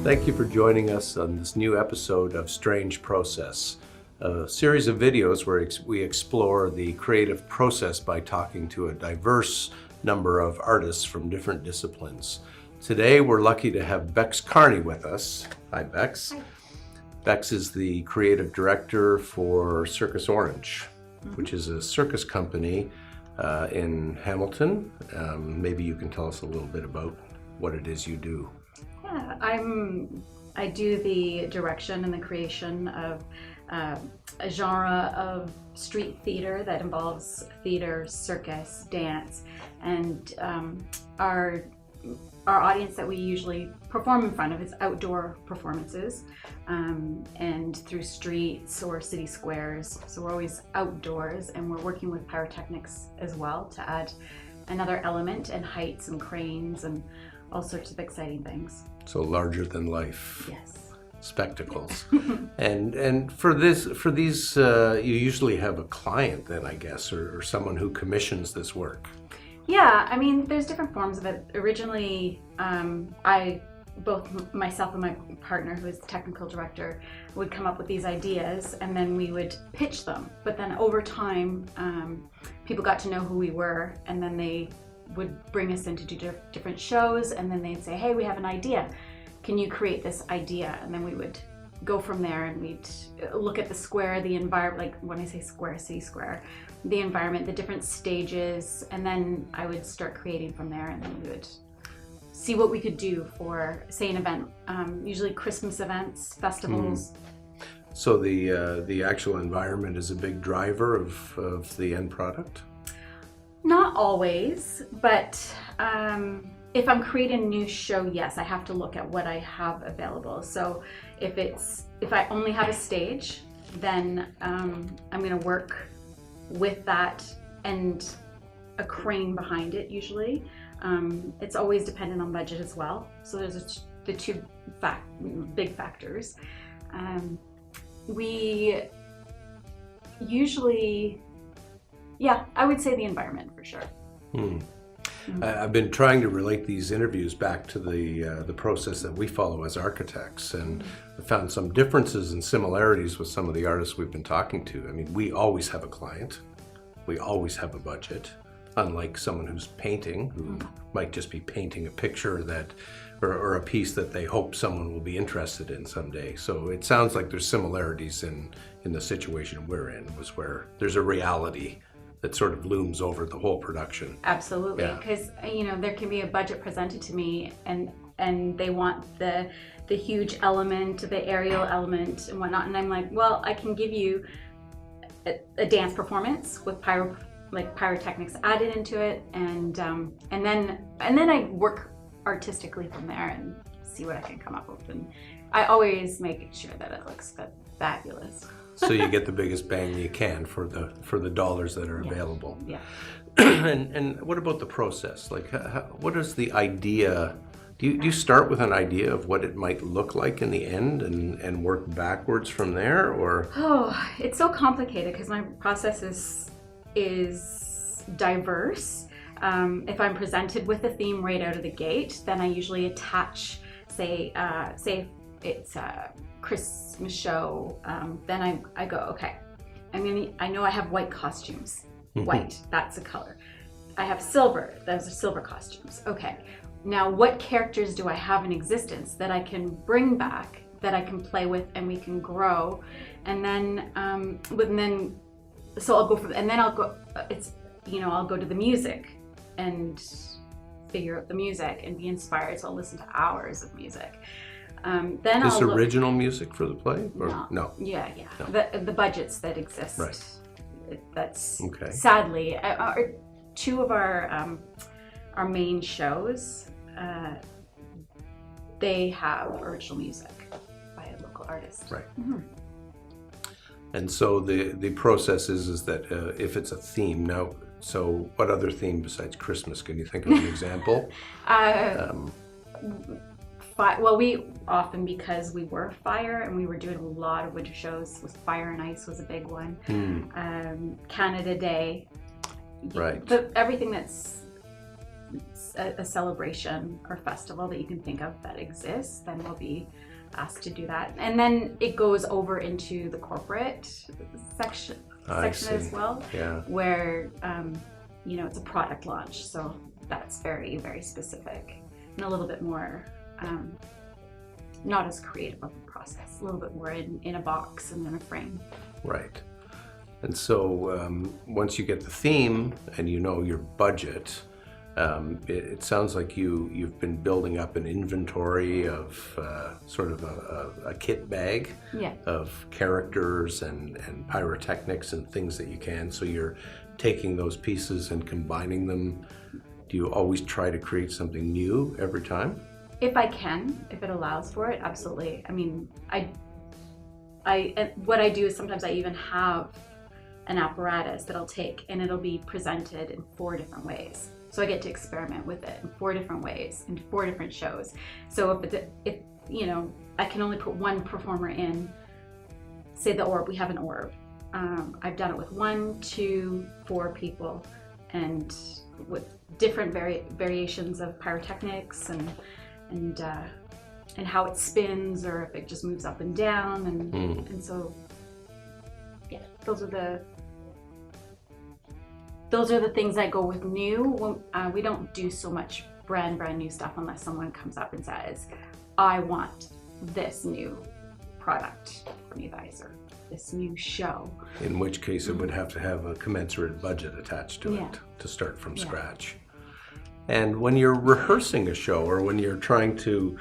Thank you for joining us on this new episode of Strange Process, a series of videos where we explore the creative process by talking to a diverse number of artists from different disciplines. Today, we're lucky to have Bex Carney with us. Hi, Bex. Hi. Bex is the creative director for Circus Orange, which is a circus company in Hamilton. Maybe you can tell us a little bit about what it is you do. Yeah, I do the direction and the creation of a genre of street theater that involves theater, circus, dance, and our audience that we usually perform in front of is outdoor performances, and through streets or city squares. So we're always outdoors, and we're working with pyrotechnics as well to add another element, and heights and cranes and all sorts of exciting things. So larger than life. Yes. Spectacles. and for these, you usually have a client then, I guess, or someone who commissions this work. Yeah, I mean, there's different forms of it. Originally, both myself and my partner, who is the technical director, would come up with these ideas, and then we would pitch them. But then over time, people got to know who we were, and then they would bring us in to do different shows, and then they'd say, hey, we have an idea. Can you create this idea? And then we would go from there, and we'd look at the square, the environment, like when I say square, city square, the environment, the different stages, and then I would start creating from there, and then we would see what we could do for, say, an event, usually Christmas events, festivals. So the actual environment is a big driver of the end product? Not always, but if I'm creating a new show, yes, I have to look at what I have available. So if I only have a stage, then I'm going to work with that and a crane behind it usually. It's always dependent on budget as well. So there's the two big factors. We usually, yeah, I would say the environment for sure. I've been trying to relate these interviews back to the process that we follow as architects, and I found some differences and similarities with some of the artists we've been talking to. I mean, we always have a client, we always have a budget, unlike someone who's painting, who might just be painting a picture or a piece that they hope someone will be interested in someday. So it sounds like there's similarities in the situation we're in, was where there's a reality that sort of looms over the whole production. Absolutely, because there can be a budget presented to me, and they want the huge element, the aerial element and whatnot, and I'm like, well, I can give you a dance performance with pyrotechnics added into it, and then I work artistically from there and see what I can come up with, and I always make sure that it looks fabulous. So you get the biggest bang you can for the dollars that are available. Yeah. And what about the process? Like, what is the idea? Do you start with an idea of what it might look like in the end and work backwards from there, or? Oh, it's so complicated because my process is diverse. If I'm presented with a theme right out of the gate, then I usually attach, say it's a Christmas show, then I go, okay, I know I have white costumes. White, that's a color. I have silver, those are silver costumes. Okay, now what characters do I have in existence that I can bring back, that I can play with, and we can grow? And then, so I'll go from, and then I'll go, I'll go to the music and figure out the music and be inspired. So I'll listen to hours of music. Then Is original music for the play? Or? No. Yeah. No. The budgets that exist. Right. That's okay. Sadly, two of our main shows, they have original music by a local artist. Right. And so the process is that if it's a theme now. So what other theme besides Christmas? Can you think of an example? Well, we often, because we were fire and we were doing a lot of winter shows, with Fire and Ice was a big one. Canada Day. Right. But everything that's a celebration or festival that you can think of that exists, then we'll be asked to do that. And then it goes over into the corporate section as well, where it's a product launch, so that's very, very specific and a little bit more not as creative of a process, a little bit more in a box and in a frame. Right. And so once you get the theme and you know your budget, it sounds like you've been building up an inventory of sort of a kit bag of characters and pyrotechnics and things that you can. So you're taking those pieces and combining them. Do you always try to create something new every time? If I can, if it allows for it, absolutely. I mean, what I do is sometimes I even have an apparatus that I'll take and it'll be presented in 4 different ways. So I get to experiment with it in 4 different ways, in 4 different shows. So if I can only put one performer in, say the orb, we have an orb. I've done it with 1, 2, 4 people, and with different variations of pyrotechnics and how it spins, or if it just moves up and down, and so those are the things that go with new. We don't do so much brand new stuff unless someone comes up and says, I want this new product from you guys, or this new show. In which case it would have to have a commensurate budget attached to it to start from scratch. And when you're rehearsing a show, or when you're trying to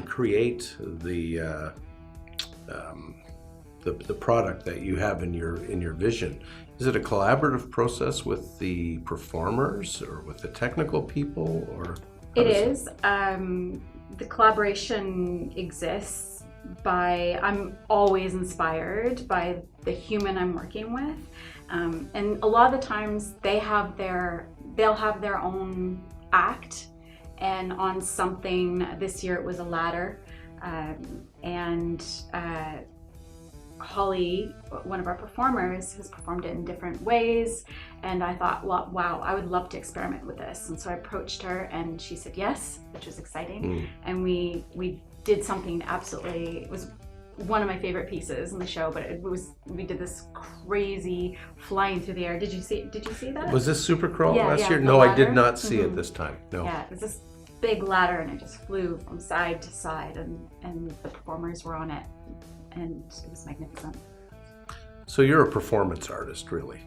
create the product that you have in your vision, is it a collaborative process with the performers or with the technical people, or? It is. The collaboration exists I'm always inspired by the human I'm working with, and a lot of the times they'll have their own act, and on something this year it was a ladder, and Holly, one of our performers, has performed it in different ways, and I thought, well, wow, I would love to experiment with this. And so I approached her and she said yes, which was exciting. And we did something it was one of my favorite pieces in the show, but we did this crazy flying through the air. Did you see that? Was this Super Crawl last year? No, I did not see it this time. No. Yeah, it was this big ladder and it just flew from side to side, and the performers were on it. And it was magnificent. So you're a performance artist, really.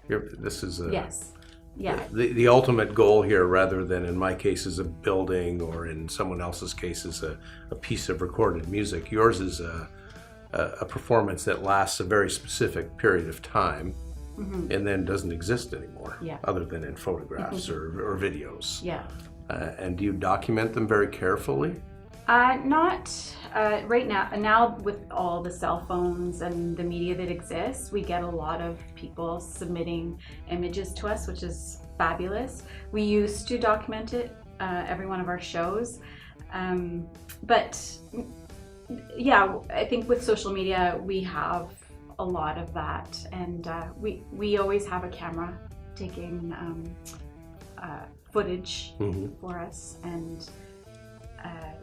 This is yes, yeah. The ultimate goal here, rather than in my case is a building, or in someone else's case is a piece of recorded music. Yours is a performance that lasts a very specific period of time, and then doesn't exist anymore, other than in photographs or videos. Yeah. And do you document them very carefully? Not right now. Now with all the cell phones and the media that exists, we get a lot of people submitting images to us, which is fabulous. We used to document it every one of our shows, but yeah, I think with social media we have a lot of that, and we always have a camera taking footage for us, and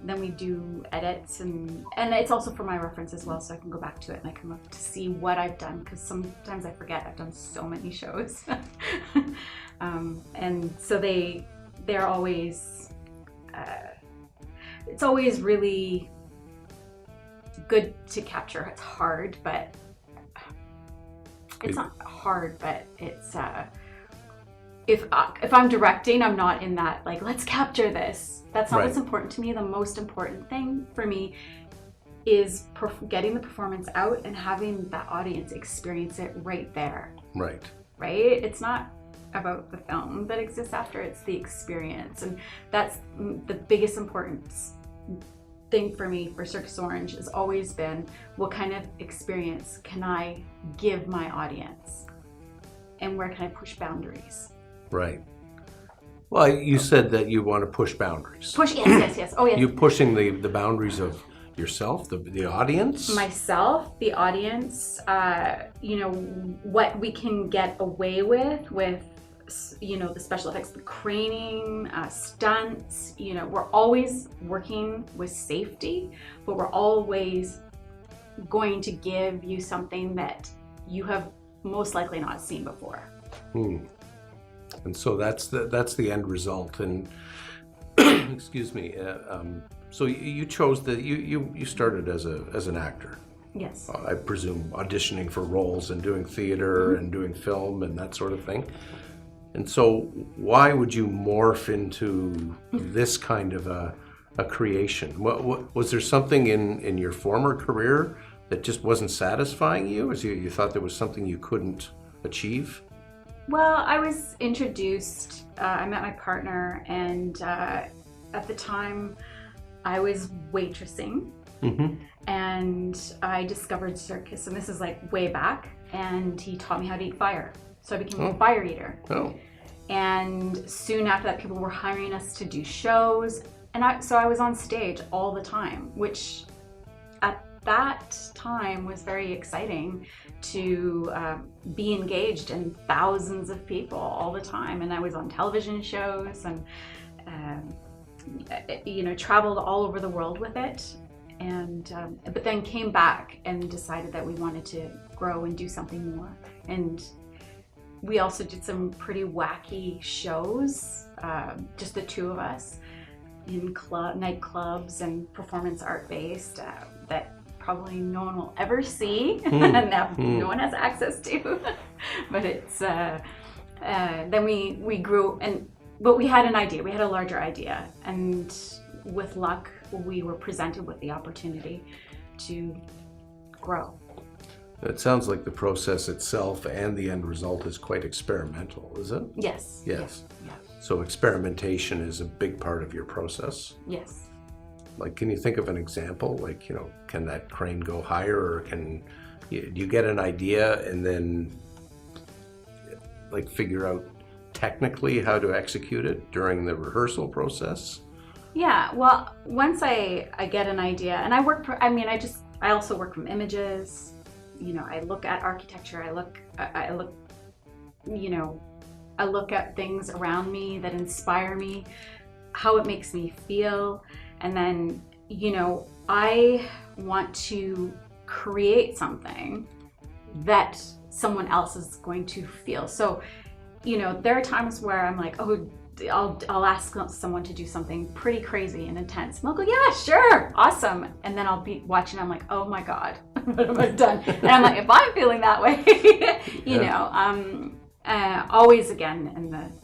then we do edits, and it's also for my reference as well, so I can go back to it and I can look to see what I've done, because sometimes I forget I've done so many shows. And so they're always it's always really good to capture. It's hard, but it's not hard, but it's if I'm directing, I'm not in that, like, let's capture this. That's not what's important to me. The most important thing for me is getting the performance out and having that audience experience it right there. Right? It's not about the film that exists after, it's the experience. And that's the biggest importance thing for me for Circus Orange has always been, what kind of experience can I give my audience? And where can I push boundaries? Right. Well, you said that you want to push boundaries. Yes. Oh, yes. You pushing the boundaries of yourself, the audience? Myself, the audience, what we can get away with the special effects, the craning, stunts, we're always working with safety, but we're always going to give you something that you have most likely not seen before. And so that's the end result. And excuse me. So you chose you started as an actor. Yes. I presume auditioning for roles and doing theater and doing film and that sort of thing. And so why would you morph into this kind of a creation? What was there something in your former career that just wasn't satisfying you? As you thought there was something you couldn't achieve? Well, I was introduced, I met my partner, and at the time I was waitressing. And I discovered circus, and this is like way back, and he taught me how to eat fire. So I became a fire eater. And soon after that, people were hiring us to do shows, and so I was on stage all the time, which at that time was very exciting to be engaged in thousands of people all the time. And I was on television shows and traveled all over the world with it. And but then came back and decided that we wanted to grow and do something more. And we also did some pretty wacky shows, just the two of us, in nightclubs and performance art based that probably no one will ever see and that no one has access to. But it's then we grew, but we had an idea. We had a larger idea, and with luck, we were presented with the opportunity to grow. It sounds like the process itself and the end result is quite experimental, is it? Yes. Yes. So experimentation is a big part of your process? Yes. Like, can you think of an example? Like, can that crane go higher, or do you get an idea and then like figure out technically how to execute it during the rehearsal process? Yeah, well, once I get an idea, and I also work from images. I look at architecture. I look at things around me that inspire me, how it makes me feel, and then I want to create something that someone else is going to feel. So, there are times where I'm like, oh, I'll ask someone to do something pretty crazy and intense. And they'll go, yeah, sure, awesome. And then I'll be watching, I'm like, oh my God, what have I done? And I'm like, if I'm feeling that way, always again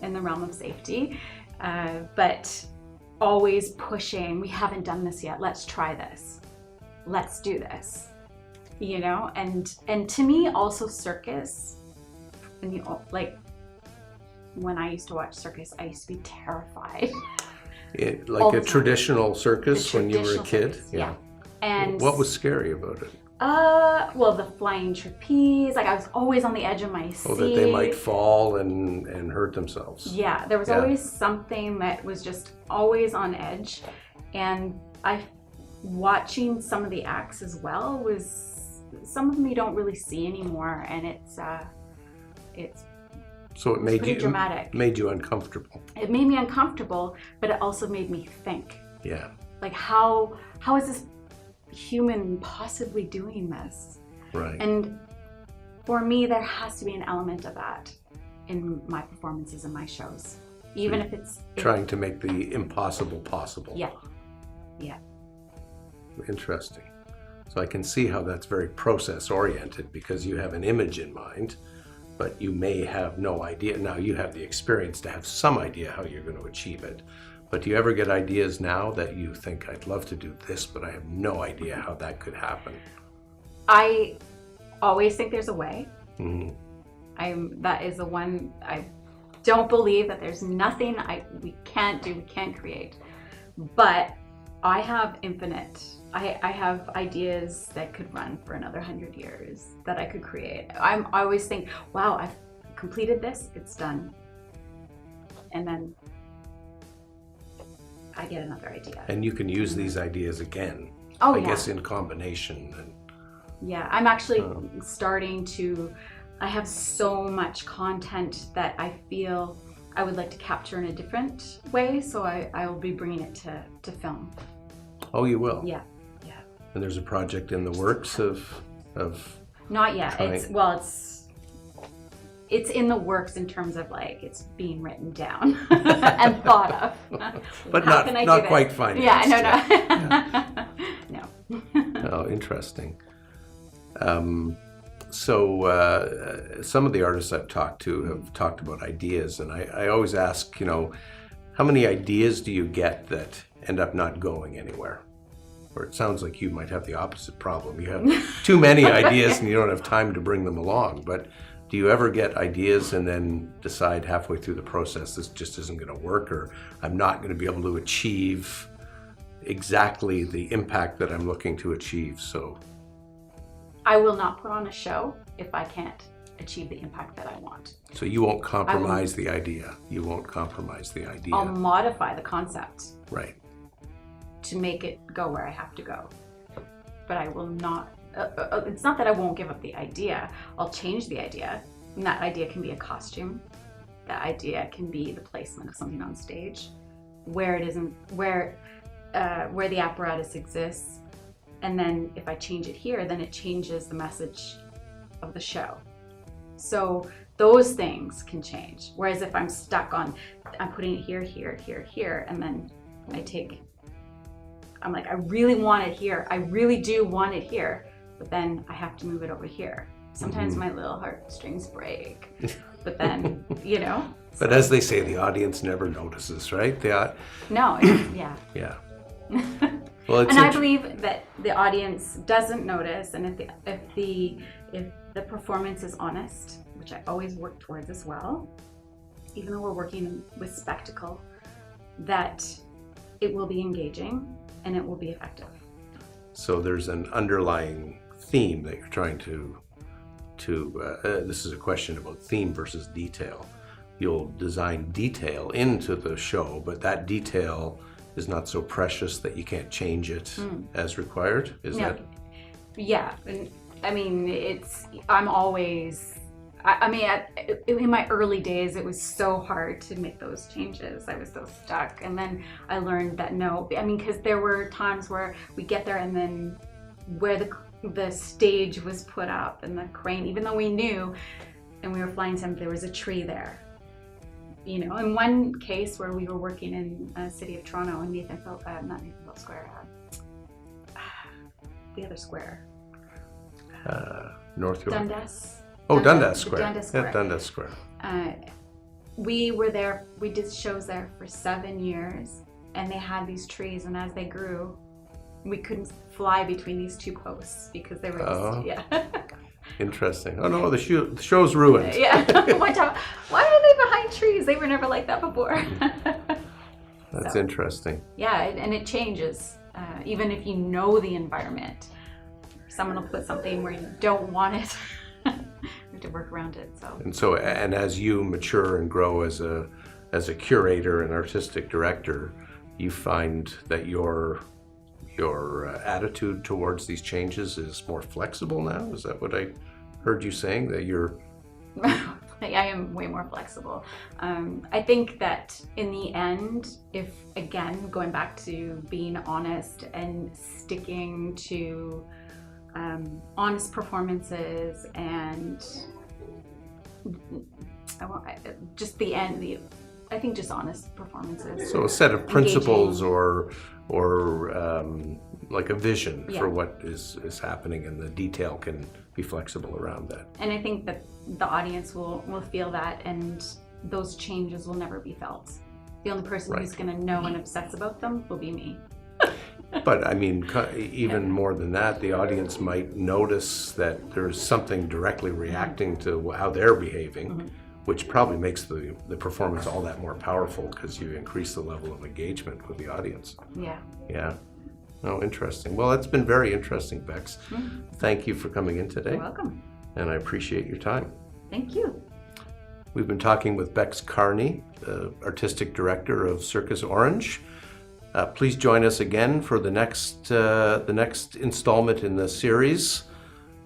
in the realm of safety, but always pushing, we haven't done this yet, let's try this. Let's do this. And to me also circus, and when I used to watch circus, I used to be terrified. Like a traditional circus when you were a kid? Circus, yeah. And what was scary about it? Well, the flying trapeze, I was always on the edge of my seat. Oh, that they might fall and hurt themselves. Yeah, there was always something that was just always on edge. And watching some of the acts as well some of them you don't really see anymore, and it's so it made you dramatic. Made you uncomfortable. It made me uncomfortable, but it also made me think. Yeah. Like how is this human possibly doing this? Right. And for me, there has to be an element of that in my performances and my shows, even if it's trying to make the impossible possible. Yeah. Interesting. So I can see how that's very process oriented, because you have an image in mind, but you may have no idea. Now you have the experience to have some idea how you're going to achieve it. But do you ever get ideas now that you think, I'd love to do this, but I have no idea how that could happen? I always think there's a way. That is the one, I don't believe that there's nothing we can't do, we can't create. But I have I have ideas that could run for another 100 years that I could create. I always think, wow, I've completed this, it's done. And then I get another idea. And you can use these ideas again. Oh, I guess in combination. Yeah, I'm actually starting to I have so much content that I feel I would like to capture in a different way, so I will be bringing it to film. Oh, you will? Yeah. And there's a project in the works of Not yet. trying- It's in the works in terms of like it's being written down and thought of. But How can I not do this? quite financed. Yeah, no. No. Oh, interesting. So some of the artists I've talked to have talked about ideas, and I always ask, how many ideas do you get that end up not going anywhere? Or it sounds like you might have the opposite problem. You have too many ideas and you don't have time to bring them along. But do you ever get ideas and then decide halfway through the process, this just isn't going to work, or I'm not going to be able to achieve exactly the impact that I'm looking to achieve? So I will not put on a show if I can't achieve the impact that I want. So you won't compromise the idea. You won't compromise the idea. I'll modify the concept Right. to make it go where I have to go. But I will not, it's not that I won't give up the idea. I'll change the idea. And that idea can be a costume. That idea can be the placement of something on stage, where it isn't, where the apparatus exists. And then if I change it here, then it changes the message of the show. So those things can change. Whereas if I'm stuck on, I'm putting it here, here, here, here, and then I'm like, I really want it here. I really do want it here, but then I have to move it over here. Sometimes my little heartstrings break, but then, But as they say, the audience never notices, right? No, yeah. Yeah. Well, it's And I believe that the audience doesn't notice, and if the performance is honest, which I always work towards as well, even though we're working with spectacle, that it will be engaging and it will be effective. So there's an underlying theme that you're trying to this is a question about theme versus detail. You'll design detail into the show, but that detail is not so precious that you can't change it as required? Is that? Yeah, and I mean, I'm always, in my early days, it was so hard to make those changes. I was so stuck. And then I learned that because there were times where we get there and then where the stage was put up and the crane, even though we knew and we were flying something, there was a tree there. In one case where we were working in the city of Toronto in not Nathanville Square, the other square. North York? Dundas. Dundas Square. Dundas Square. Yeah, Dundas Square. We were there, we did shows there for 7 years, and they had these trees, and as they grew, we couldn't fly between these two posts because they were Interesting. Oh no, the show's ruined. Yeah. Why are they behind trees? They were never like that before. That's interesting. Yeah, and it changes. Even if you know the environment, someone will put something where you don't want it. You have to work around it. And as you mature and grow as a curator and artistic director, you find that your attitude towards these changes is more flexible now? Is that what I heard you saying, that you're... I am way more flexible. I think that in the end, if, again, going back to being honest and sticking to honest performances and I think just honest performances. So a set of principles or like a vision for what is happening, and the detail can be flexible around that. And I think that the audience will feel that, and those changes will never be felt. The only person who's going to know and obsess about them will be me. But I mean, even more than that, the audience might notice that there's something directly reacting to how they're behaving, which probably makes the performance all that more powerful because you increase the level of engagement with the audience. Yeah. Yeah. Oh, interesting. Well, it's been very interesting, Bex. Thank you for coming in today. You're welcome. And I appreciate your time. Thank you. We've been talking with Bex Carney, the artistic director of Circus Orange. Please join us again for the next installment in the series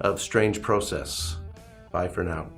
of Strange Process. Bye for now.